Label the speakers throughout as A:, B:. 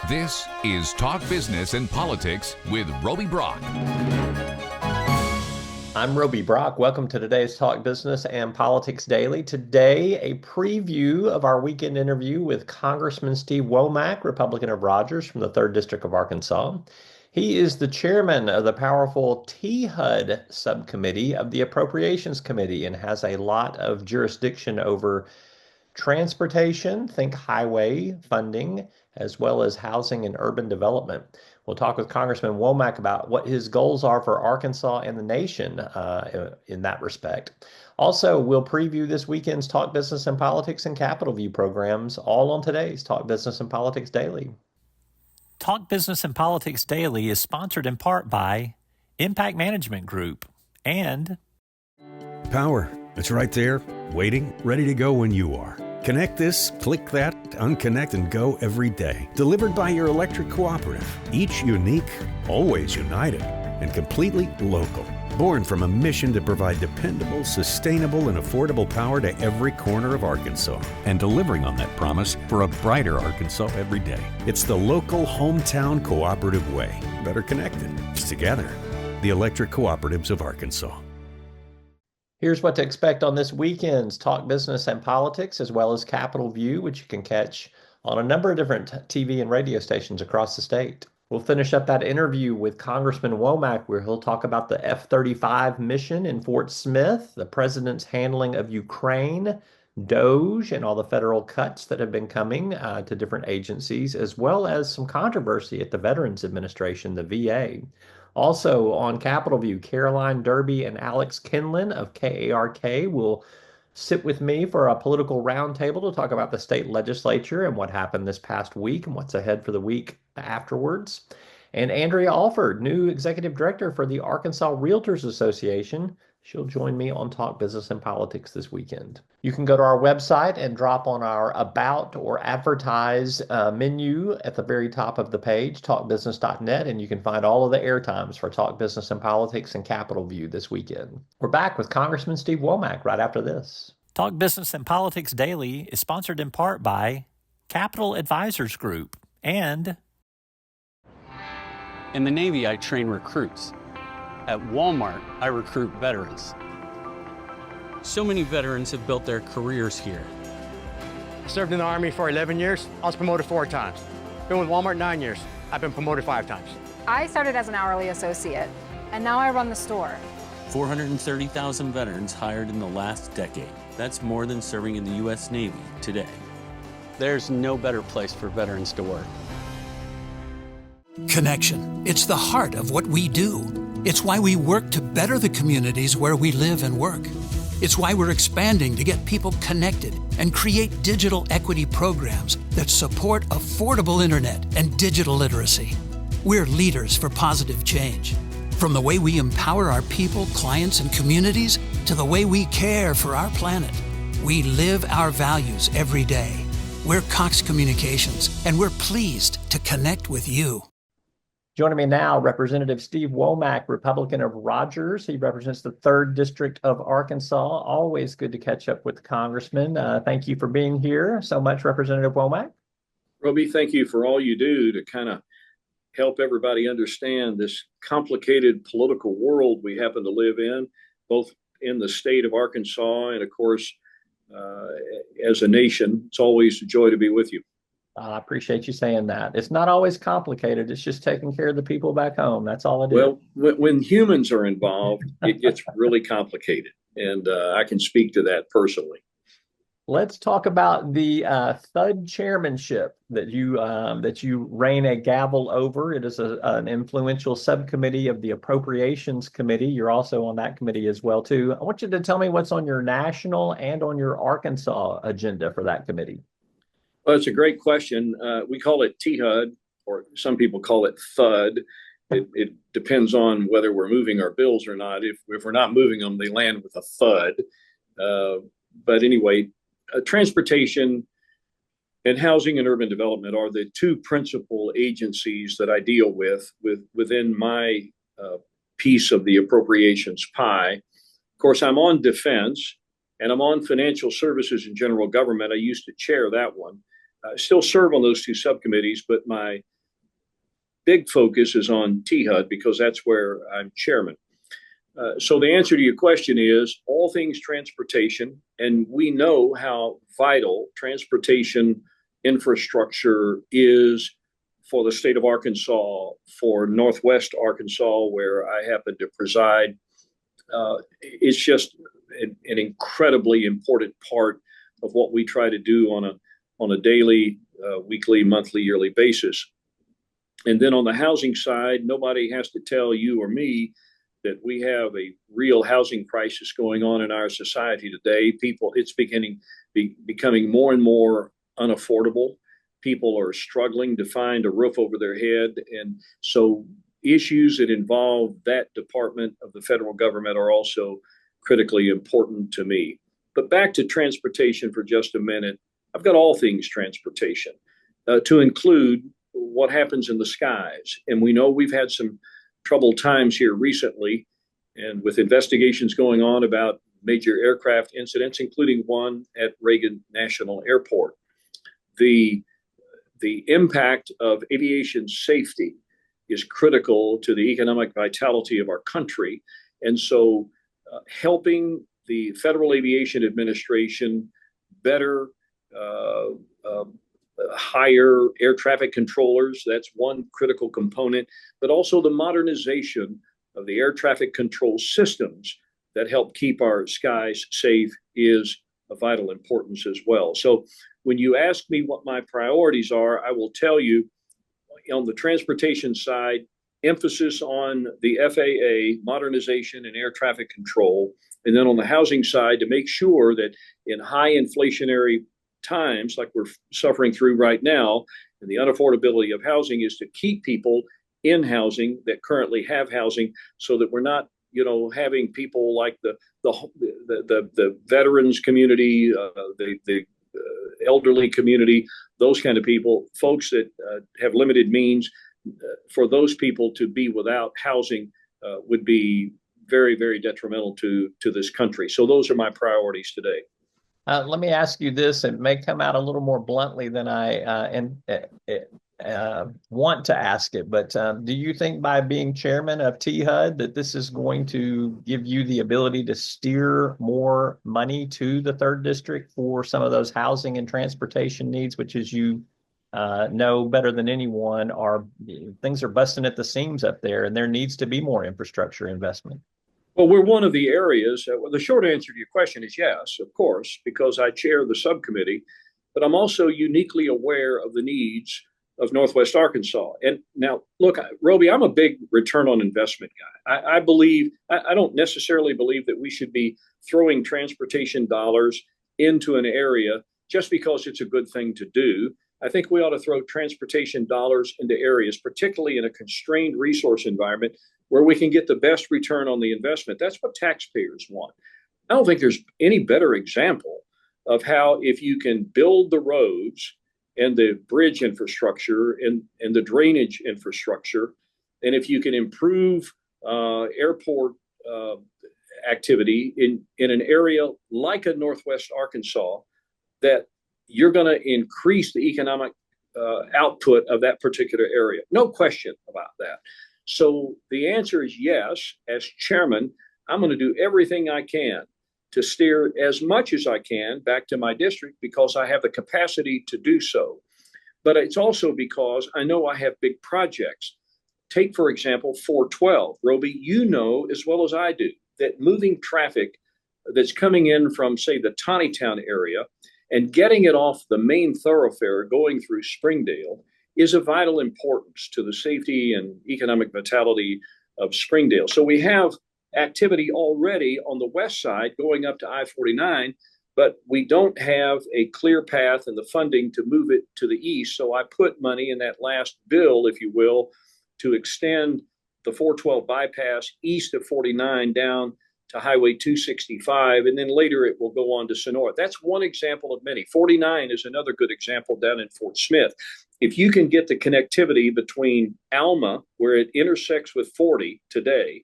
A: This is Talk Business and Politics with Roby Brock.
B: I'm Roby Brock. Welcome to today's Talk Business and Politics Daily. Today, a preview of our weekend interview with Congressman Steve Womack, Republican of Rogers from the 3rd District of Arkansas. He is the chairman of the powerful THUD subcommittee of the Appropriations Committee and has a lot of jurisdiction over transportation, think highway funding, as well as housing and urban development. We'll talk with Congressman Womack about what his goals are for Arkansas and the nation in that respect. Also, we'll preview this weekend's Talk Business and Politics and Capitol View programs, all on today's Talk Business and Politics Daily.
C: Talk Business and Politics Daily is sponsored in part by Impact Management Group and
D: Power. It's right there, waiting, ready to go when you are. Connect this, click that, unconnect and go every day. Delivered by your electric cooperative. Each unique, always united, and completely local. Born from a mission to provide dependable, sustainable, and affordable power to every corner of Arkansas. And delivering on that promise for a brighter Arkansas every day. It's the local hometown cooperative way. Better connected. Together. The Electric Cooperatives of Arkansas.
B: Here's what to expect on this weekend's Talk Business and Politics, as well as Capitol View, which you can catch on a number of different TV and radio stations across the state. We'll finish up that interview with Congressman Womack, where he'll talk about the F-35 mission in Fort Smith, the president's handling of Ukraine, DOGE, and all the federal cuts that have been coming to different agencies, as well as some controversy at the Veterans Administration, the VA. Also on Capitol View, Caroline Derby and Alex Kinlan of KARK will sit with me for a political roundtable to talk about the state legislature and what happened this past week and what's ahead for the week afterwards. And Andrea Alford, new executive director for the Arkansas Realtors Association, she'll join me on Talk Business and Politics this weekend. You can go to our website and drop on our About or Advertise menu at the very top of the page, talkbusiness.net, and you can find all of the air times for Talk Business and Politics and Capitol View this weekend. We're back with Congressman Steve Womack right after this.
C: Talk Business and Politics Daily is sponsored in part by Capital Advisors Group and
E: in the Navy, I train recruits. At Walmart, I recruit veterans. So many veterans have built their careers here.
F: Served in the Army for 11 years. I was promoted 4 times. Been with Walmart 9 years. I've been promoted 5 times.
G: I started as an hourly associate, and now I run the store.
E: 430,000 veterans hired in the last decade. That's more than serving in the U.S. Navy today. There's no better place for veterans to work.
H: Connection. It's the heart of what we do. It's why we work to better the communities where we live and work. It's why we're expanding to get people connected and create digital equity programs that support affordable internet and digital literacy. We're leaders for positive change. From the way we empower our people, clients, and communities to the way we care for our planet. We live our values every day. We're Cox Communications, and we're pleased to connect with you.
B: Joining me now, Representative Steve Womack, Republican of Rogers. He represents the 3rd District of Arkansas. Always good to catch up with the Congressman. Thank you for being here so much, Representative Womack.
I: Roby, thank you for all you do to kind of help everybody understand this complicated political world we happen to live in, both in the state of Arkansas and, of course, as a nation. It's always a joy to be with you.
B: I appreciate you saying that. It's not always complicated. It's just taking care of the people back home. That's all it is.
I: Well, when humans are involved, it gets really complicated. And I can speak to that personally.
B: Let's talk about the THUD chairmanship that you reign a gavel over. It is an influential subcommittee of the Appropriations Committee. You're also on that committee as well, too. I want you to tell me what's on your national and on your Arkansas agenda for that committee.
I: Well, it's a great question. We call it THUD, or some people call it THUD. It depends on whether we're moving our bills or not. If we're not moving them, they land with a thud. But anyway, transportation and housing and urban development are the 2 principal agencies that I deal with within my piece of the appropriations pie. Of course, I'm on defense and I'm on financial services and general government. I used to chair that one. I still serve on those 2 subcommittees, but my big focus is on THUD because that's where I'm chairman. So the answer to your question is all things transportation, and we know how vital transportation infrastructure is for the state of Arkansas, for Northwest Arkansas, where I happen to preside. It's just an incredibly important part of what we try to do on a daily, weekly, monthly, yearly basis. And then on the housing side, nobody has to tell you or me that we have a real housing crisis going on in our society today. It's becoming more and more unaffordable. People are struggling to find a roof over their head. And so issues that involve that department of the federal government are also critically important to me. But back to transportation for just a minute. I've got all things transportation to include what happens in the skies. And we know we've had some troubled times here recently, and with investigations going on about major aircraft incidents, including one at Reagan National Airport. The impact of aviation safety is critical to the economic vitality of our country. And so helping the Federal Aviation Administration better hire air traffic controllers, that's one critical component, but also the modernization of the air traffic control systems that help keep our skies safe is of vital importance as well. So when you ask me what my priorities are, I will tell you on the transportation side, emphasis on the FAA, modernization and air traffic control. And then on the housing side, to make sure that in high inflationary times like we're suffering through right now, and the unaffordability of housing is to keep people in housing that currently have housing, so that we're not, having people like the veterans community, the elderly community, those kind of people, folks that have limited means. For those people to be without housing would be very, very detrimental to this country. So those are my priorities today.
B: Let me ask you this. It may come out a little more bluntly than I want to ask it, but do you think by being chairman of THUD that this is going to give you the ability to steer more money to the 3rd District for some of those housing and transportation needs, which, as you know better than anyone, things are busting at the seams up there, and there needs to be more infrastructure investment?
I: Well, we're one of the areas. The short answer to your question is yes, of course, because I chair the subcommittee, but I'm also uniquely aware of the needs of Northwest Arkansas. And now, look, Roby, I'm a big return on investment guy. I don't necessarily believe that we should be throwing transportation dollars into an area just because it's a good thing to do. I think we ought to throw transportation dollars into areas, particularly in a constrained resource environment, where we can get the best return on the investment. That's what taxpayers want. I don't think there's any better example of how, if you can build the roads and the bridge infrastructure and the drainage infrastructure, and if you can improve airport activity in an area like a Northwest Arkansas, that you're going to increase the economic output of that particular area. No question about that. So the answer is yes. As chairman, I'm going to do everything I can to steer as much as I can back to my district, because I have the capacity to do so. But it's also because I know I have big projects. Take, for example, 412. Roby, you know as well as I do that moving traffic that's coming in from, say, the Tawnytown area and getting it off the main thoroughfare going through Springdale is of vital importance to the safety and economic vitality of Springdale. So we have activity already on the west side going up to I-49, but we don't have a clear path and the funding to move it to the east. So I put money in that last bill, if you will, to extend the 412 bypass east of 49 down to Highway 265, and then later it will go on to Sonora. That's one example of many. 49 is another good example down in Fort Smith. If you can get the connectivity between Alma, where it intersects with 40 today,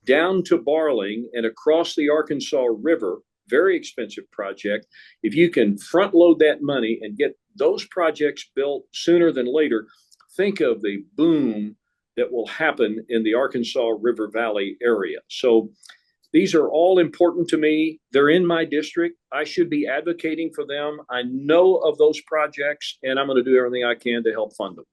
I: down to Barling and across the Arkansas River, very expensive project. If you can front load that money and get those projects built sooner than later, think of the boom that will happen in the Arkansas River Valley area. So these are all important to me. They're in my district. I should be advocating for them. I know of those projects, and I'm going to do everything I can to help fund them.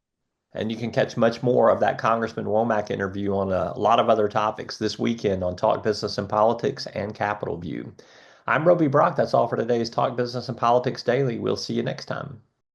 B: And you can catch much more of that Congressman Womack interview on a lot of other topics this weekend on Talk Business and Politics and Capitol View. I'm Roby Brock. That's all for today's Talk Business and Politics Daily. We'll see you next time.